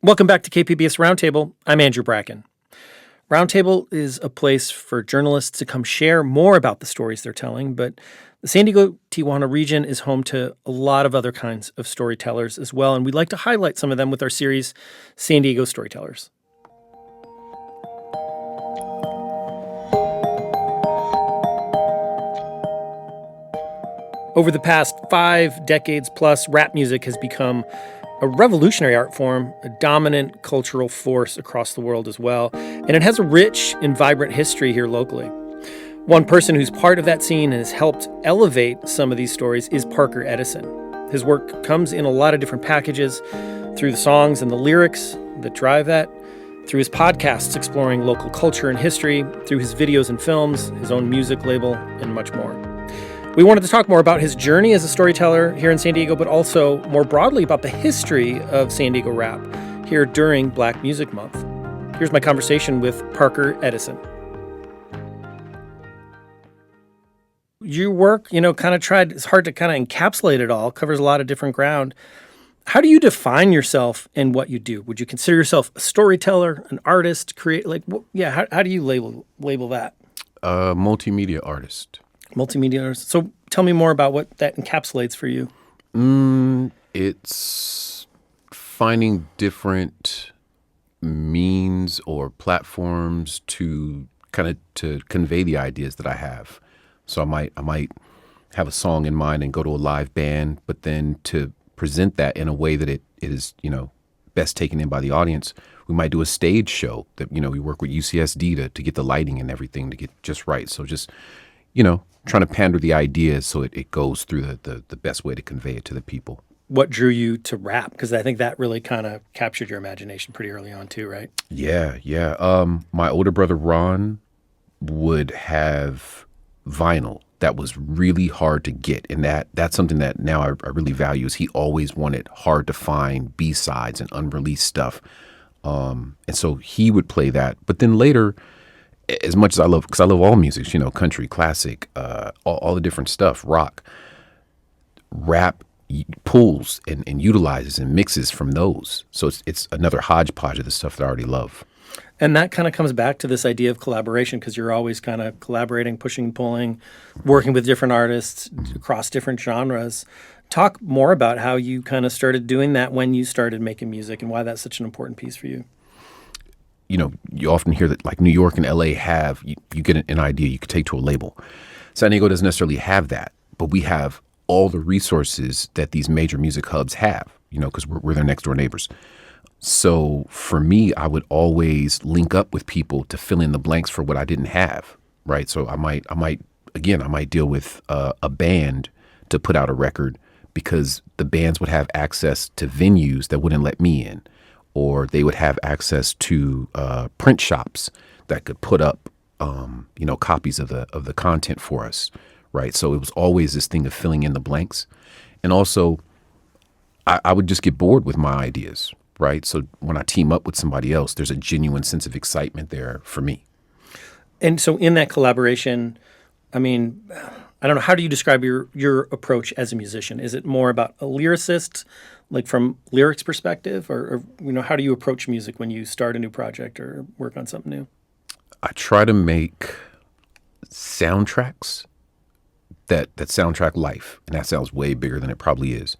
Welcome back to KPBS Roundtable. I'm Andrew Bracken. Roundtable is a place for journalists to come share more about the stories they're telling, but the San Diego-Tijuana region is home to a lot of other kinds of storytellers as well, and we'd like to highlight some of them with our series, San Diego Storytellers. Over the past 5 decades plus, rap music has become a revolutionary art form, a dominant cultural force across the world as well, and it has a rich and vibrant history here locally. One person who's part of that scene and has helped elevate some of these stories is Parker Edison. His work comes in a lot of different packages, through the songs and the lyrics that drive that, through his podcasts exploring local culture and history, through his videos and films, his own music label, and much more. We wanted to talk more about his journey as a storyteller here in San Diego, but also more broadly about the history of San Diego rap here during Black Music Month. Here's my conversation with Parker Edison. Your work, it's hard to kind of encapsulate it all, covers a lot of different ground. How do you define yourself and what you do? Would you consider yourself a storyteller, an artist, how do you label that? Multimedia artist. Multimedia artist. So tell me more about what that encapsulates for you. It's finding different means or platforms to convey the ideas that I have. So I might have a song in mind and go to a live band, but then to present that in a way that it is, best taken in by the audience, we might do a stage show that, we work with UCSD to get the lighting and everything to get just right. So just, trying to pander the ideas so it goes through the best way to convey it to the people. What drew you to rap? Because I think that really kind of captured your imagination pretty early on too, right? Yeah. My older brother, Ron, would have vinyl that was really hard to get. And that's something that now I really value is he always wanted hard to find B-sides and unreleased stuff. And so he would play that. But then later, as much as I love, because I love all music, country, classic, all the different stuff, rock, rap pulls and utilizes and mixes from those. So it's another hodgepodge of the stuff that I already love. And that kind of comes back to this idea of collaboration, because you're always kind of collaborating, pushing, pulling, working with different artists across different genres. Talk more about how you kind of started doing that when you started making music and why that's such an important piece for you. You often hear that like New York and LA have, you get an idea you could take to a label. San Diego doesn't necessarily have that, but we have all the resources that these major music hubs have, because we're their next door neighbors. So for me, I would always link up with people to fill in the blanks for what I didn't have, right? So I might deal with a band to put out a record because the bands would have access to venues that wouldn't let me in. Or they would have access to print shops that could put up, copies of the content for us, right? So it was always this thing of filling in the blanks. And also, I would just get bored with my ideas, right? So when I team up with somebody else, there's a genuine sense of excitement there for me. And so in that collaboration, I don't know, how do you describe your approach as a musician? Is it more about a lyricist, like from lyrics perspective, or how do you approach music when you start a new project or work on something new? I try to make soundtracks that soundtrack life, and that sounds way bigger than it probably is.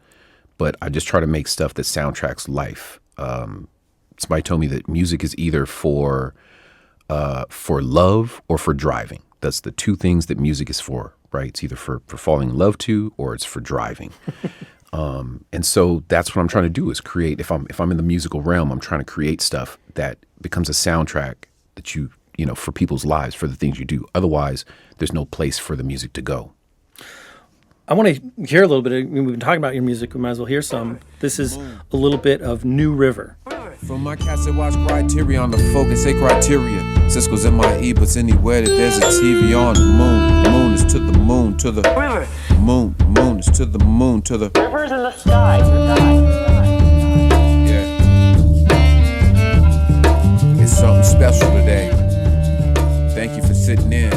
But I just try to make stuff that soundtracks life. Somebody told me that music is either for love or for driving. That's the two things that music is for, right? It's either for falling in love to, or it's for driving. And so that's what I'm trying to do is create. If I'm in the musical realm, I'm trying to create stuff that becomes a soundtrack that you for people's lives, for the things you do. Otherwise, there's no place for the music to go. I want to hear a little bit. We've been talking about your music. We might as well hear some. This is a little bit of New River. From my cassette watch Criterion, the focus, say criteria. Cisco's in my but anywhere that there's a TV on. The moon is to the moon, to the river. Moon is to the moon, to the rivers in the sky. Yeah. It's something special today. Thank you for sitting in.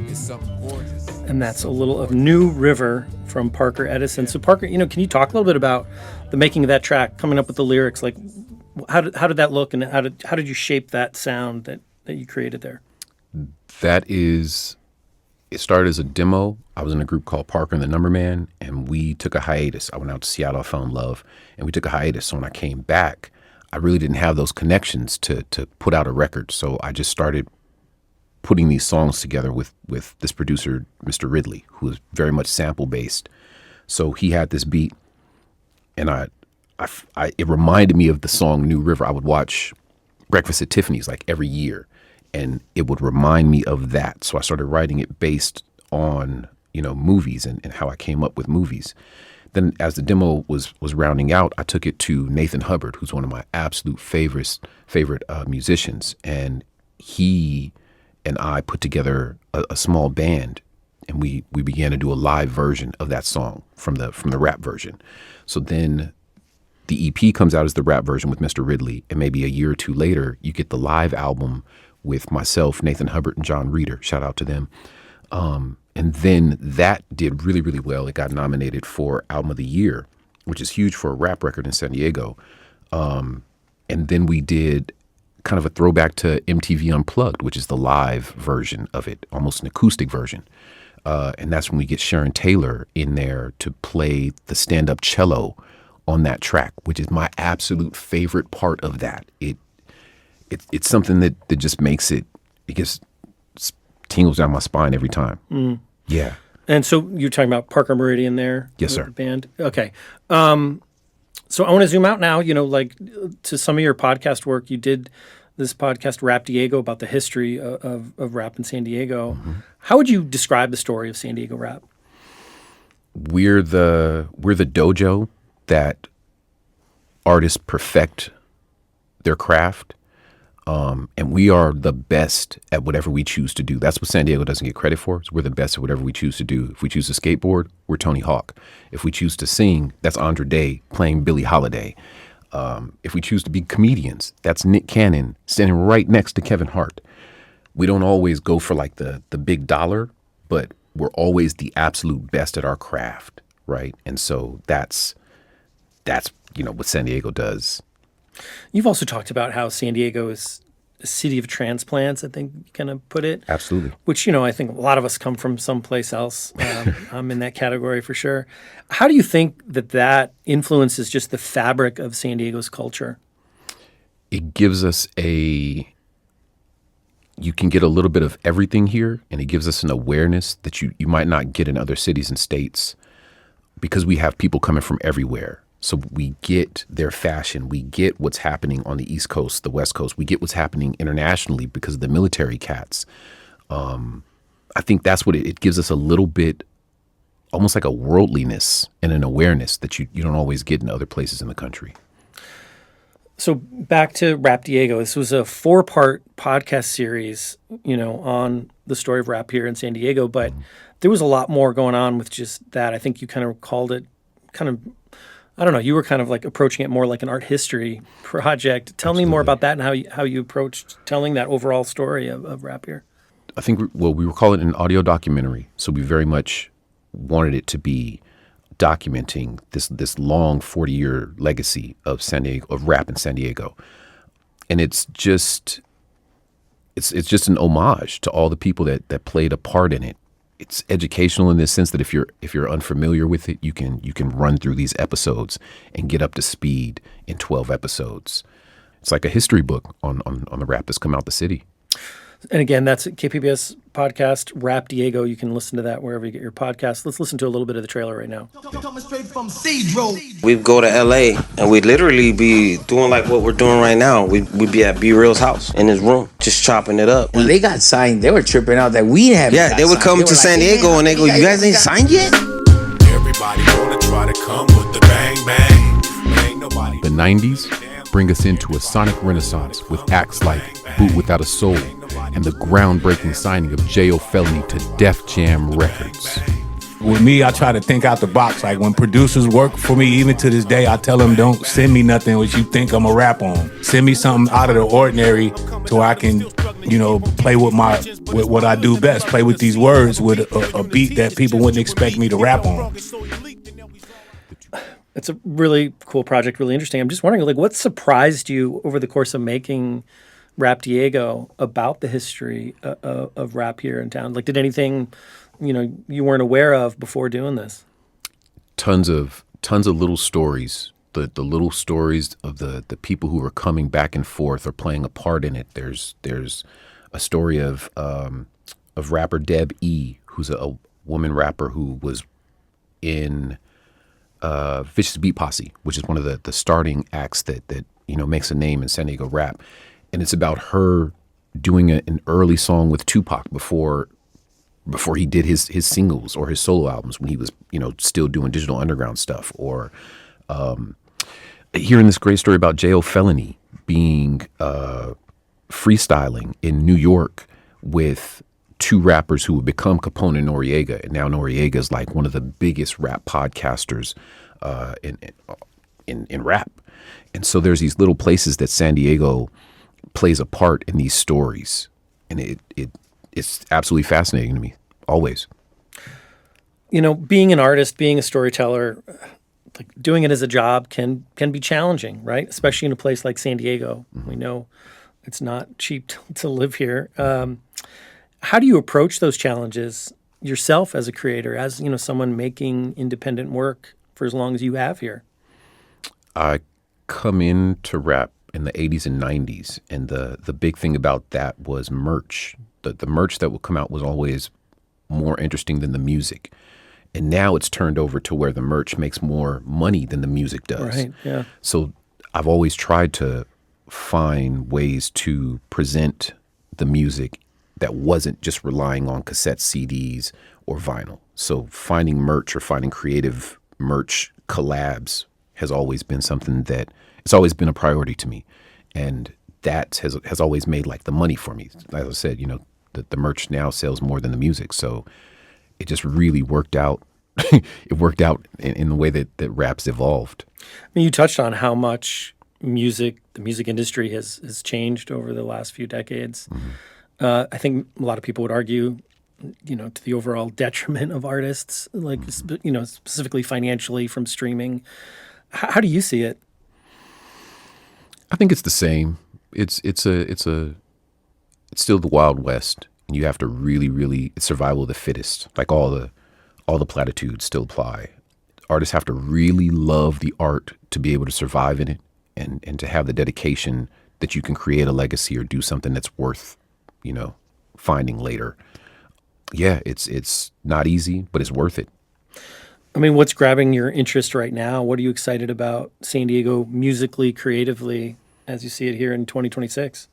It's something gorgeous. And that's a little of New River from Parker Edison. So Parker, can you talk a little bit about the making of that track, coming up with the lyrics? Like, how did that look, and how did you shape that sound that you created there? It started as a demo. I was in a group called Parker and the Number Man, and we took a hiatus. I went out to Seattle, I fell in love, and we took a hiatus. So when I came back, I really didn't have those connections to put out a record. So I just started putting these songs together with this producer, Mr. Ridley, who is very much sample based. So he had this beat, and it reminded me of the song New River. I would watch Breakfast at Tiffany's like every year, and it would remind me of that. So I started writing it based on, movies and how I came up with movies. Then as the demo was rounding out, I took it to Nathan Hubbard, who's one of my absolute favorite musicians. And he and I put together a small band, and we began to do a live version of that song from the rap version. So then the EP comes out as the rap version with Mr. Ridley, and maybe a year or two later, you get the live album with myself, Nathan Hubbard, and John Reeder. Shout out to them. And then that did really, really well. It got nominated for Album of the Year, which is huge for a rap record in San Diego. And then we did kind of a throwback to MTV Unplugged, which is the live version of it, almost an acoustic version. And that's when we get Sharon Taylor in there to play the stand-up cello on that track, which is my absolute favorite part of that. It's something that just makes it gets tingles down my spine every time. Mm. Yeah. And so you're talking about Parker Meridian there? Yes, sir. The band? Okay. So I want to zoom out now, like to some of your podcast work. You did this podcast, Rap Diego, about the history of rap in San Diego. Mm-hmm. How would you describe the story of San Diego rap? We're the dojo that artists perfect their craft. And we are the best at whatever we choose to do. That's what San Diego doesn't get credit for. Is we're the best at whatever we choose to do. If we choose to skateboard, we're Tony Hawk. If we choose to sing, that's Andre Day playing Billie Holiday. If we choose to be comedians, that's Nick Cannon standing right next to Kevin Hart. We don't always go for like the big dollar, but we're always the absolute best at our craft, right? And so that's what San Diego does. You've also talked about how San Diego is a city of transplants, I think you kind of put it. Absolutely. Which, I think a lot of us come from someplace else. I'm in that category for sure. How do you think that influences just the fabric of San Diego's culture? It gives us you can get a little bit of everything here, and it gives us an awareness that you might not get in other cities and states because we have people coming from everywhere. So we get their fashion, we get what's happening on the East Coast, the West Coast, we get what's happening internationally because of the military cats. I think that's what it gives us, a little bit, almost like a worldliness and an awareness that you don't always get in other places in the country. So back to Rap Diego. This was a 4-part podcast series, on the story of rap here in San Diego, but there was a lot more going on with just that. I think you kind of called it I don't know, you were kind of like approaching it more like an art history project. Tell me more about that and how you approached telling that overall story of rap here. I think, we were calling it an audio documentary. So we very much wanted it to be documenting this long 40-year legacy of San Diego, of rap in San Diego. And it's just an homage to all the people that played a part in it. It's educational in this sense that if you're unfamiliar with it, you can run through these episodes and get up to speed in 12 episodes. It's like a history book on the rap that's come out the city. And again, that's KPBS podcast, Rap Diego. You can listen to that wherever you get your podcast. Let's listen to a little bit of the trailer right now. Coming straight from We'd go to LA and we'd literally be doing like what we're doing right now. We'd be at B Real's house in his room, just chopping it up. When they got signed, they were tripping out that we haven't. Yeah, they would come to San Diego and they go, "You guys ain't signed yet?" Everybody wanna try to come with the bang bang. But ain't nobody. The 90s bring us into a sonic renaissance with acts like Boot Without a Soul and the groundbreaking signing of J.O. Felony to Def Jam Records. With me, I try to think out the box. Like when producers work for me, even to this day, I tell them, don't send me nothing which you think I'm a rap on. Send me something out of the ordinary so I can play with what I do best, play with these words with a beat that people wouldn't expect me to rap on. It's a really cool project, really interesting. I'm just wondering, like, what surprised you over the course of making Rap Diego about the history of rap here in town? Like, did anything, you weren't aware of before doing this? Tons of little stories. The little stories of the people who are coming back and forth or playing a part in it. There's a story of rapper Deb E, who's a woman rapper who was in Vicious Beat Posse, which is one of the starting acts that makes a name in San Diego rap, and it's about her doing an early song with Tupac before he did his singles or his solo albums, when he was still doing Digital Underground stuff, or hearing this great story about J.O. Felony being freestyling in New York with two rappers who would become Capone and Noriega, and now Noriega is like one of the biggest rap podcasters in rap. And so there's these little places that San Diego plays a part in these stories, and it's absolutely fascinating to me, always. Being an artist, being a storyteller, like doing it as a job can be challenging, right? Especially in a place like San Diego. Mm-hmm. We know it's not cheap to live here. How do you approach those challenges yourself as a creator, as someone making independent work for as long as you have here? I come into rap in the 80s and 90s, and the big thing about that was merch. The merch that would come out was always more interesting than the music. And now it's turned over to where the merch makes more money than the music does. Right, yeah. So I've always tried to find ways to present the music that wasn't just relying on cassette CDs or vinyl. So finding merch or finding creative merch collabs has always been something that it's always been a priority to me. And that has always made like the money for me. As I said, the merch now sells more than the music. So it just really worked out. It worked out in the way that rap's evolved. I mean, you touched on how much the music industry has changed over the last few decades. Mm-hmm. I think a lot of people would argue, to the overall detriment of artists, like, specifically financially from streaming. How do you see it? I think it's the same. It's still the Wild West, and you have to really, it's survival of the fittest. Like all the platitudes still apply. Artists have to really love the art to be able to survive in it, and to have the dedication that you can create a legacy or do something that's worth, finding later. Yeah, it's not easy, but it's worth it. I mean, what's grabbing your interest right now? What are you excited about San Diego musically, creatively, as you see it here in 2026?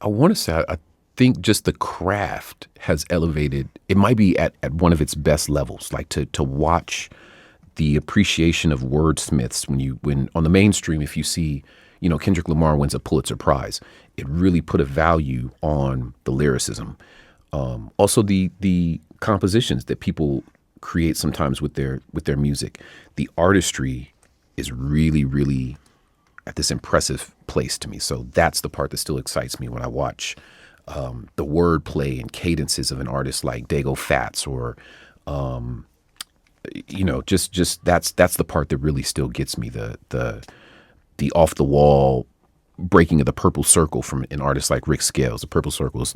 I want to say, I think just the craft has elevated. It might be at one of its best levels, like to watch the appreciation of wordsmiths when on the mainstream, if you see, Kendrick Lamar wins a Pulitzer Prize, it really put a value on the lyricism. Also the compositions that people create sometimes with their music. The artistry is really, really at this impressive place to me. So that's the part that still excites me when I watch the wordplay and cadences of an artist like Dago Fats, or just that's the part that really still gets me. The off the wall breaking of the purple circle from an artist like Rick Scales. The purple circle is,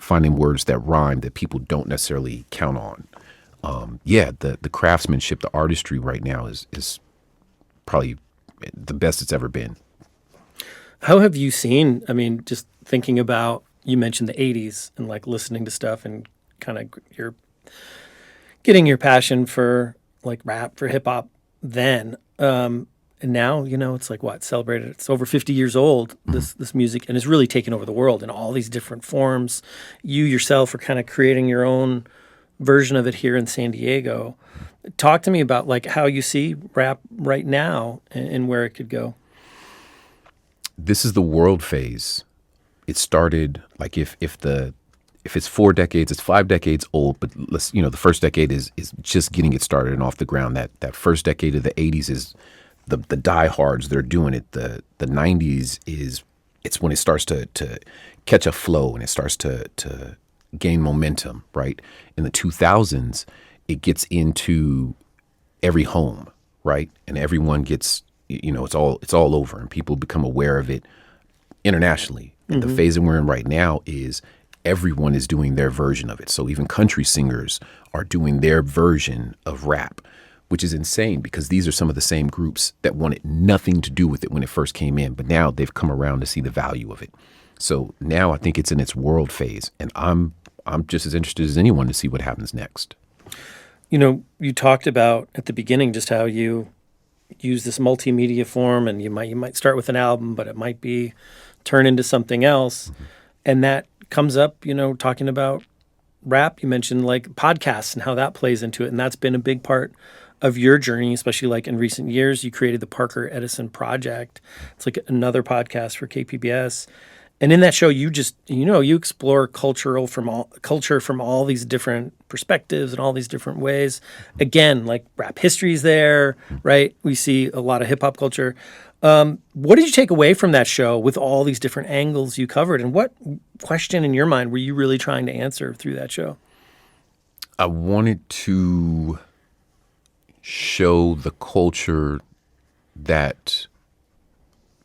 finding words that rhyme that people don't necessarily count on. The craftsmanship, the artistry right now is probably the best it's ever been. How have you seen, just thinking about, you mentioned the 80s and like listening to stuff and kind of you're getting your passion for like rap, for hip hop then. And now, it's like celebrated. It's over 50 years old, this music, and it's really taken over the world in all these different forms. You yourself are kind of creating your own version of it here in San Diego. Talk to me about like how you see rap right now and where it could go. This is the world phase. It started like if it's 4 decades, it's 5 decades old, but the first decade is just getting it started and off the ground. That first decade of the 80s is the diehards that are doing it. The 90s is it's when it starts to catch a flow and it starts to gain momentum, right? In the 2000s, it gets into every home, right? And everyone gets, it's all over, and people become aware of it internationally. And the phase that we're in right now is everyone is doing their version of it. So even country singers are doing their version of rap, which is insane because these are some of the same groups that wanted nothing to do with it when it first came in, but now they've come around to see the value of it. So now I think it's in its world phase, and I'm just as interested as anyone to see what happens next. You talked about at the beginning just how you use this multimedia form, and you might start with an album, but it might be turn into something else. And that comes up, talking about rap. You mentioned like podcasts and how that plays into it. And that's been a big part of your journey, especially like in recent years. You created the Parker Edison Project. It's like another podcast for KPBS. And in that show, you just, you explore culture from all these different perspectives and all these different ways. Again, like rap history is there, right? We see a lot of hip hop culture. What did you take away from that show with all these different angles you covered? And what question in your mind were you really trying to answer through that show? I wanted to show the culture that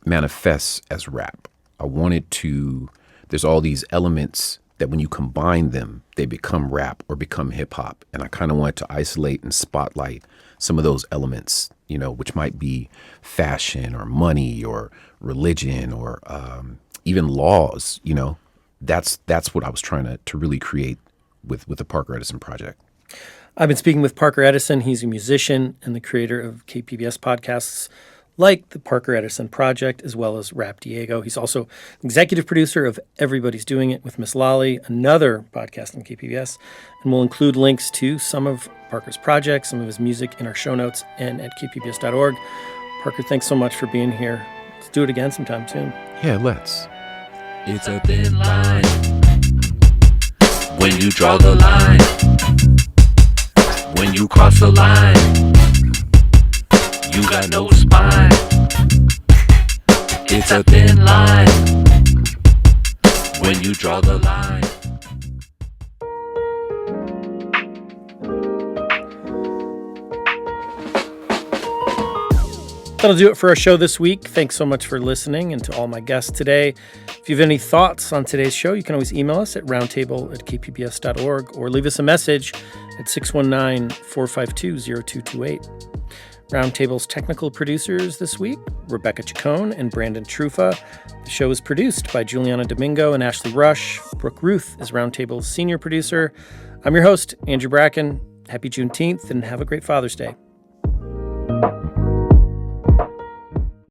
manifests as rap. I wanted to, there's all these elements that when you combine them, they become rap or become hip hop. And I kind of wanted to isolate and spotlight some of those elements, which might be fashion or money or religion or even laws. That's what I was trying to really create with the Parker Edison Project. I've been speaking with Parker Edison. He's a musician and the creator of KPBS podcasts like the Parker Edison Project, as well as Rap Diego. He's also executive producer of Everybody's Doing It with Miss Lolly, another podcast on KPBS. And we'll include links to some of Parker's projects, some of his music in our show notes and at kpbs.org. Parker, thanks so much for being here. Let's do it again sometime soon. Yeah, let's. It's a thin line when you draw the line. When you cross the line, you got no spine. It's a thin line when you draw the line. That'll do it for our show this week. Thanks so much for listening, and to all my guests today. If you have any thoughts on today's show, you can always email us at roundtable@kpbs.org or leave us a message at 619-452-0228. Roundtable's technical producers this week, Rebecca Chacon and Brandon Trufa. The show is produced by Juliana Domingo and Ashley Rush. Brooke Ruth is Roundtable's senior producer. I'm your host, Andrew Bracken. Happy Juneteenth, and have a great Father's Day.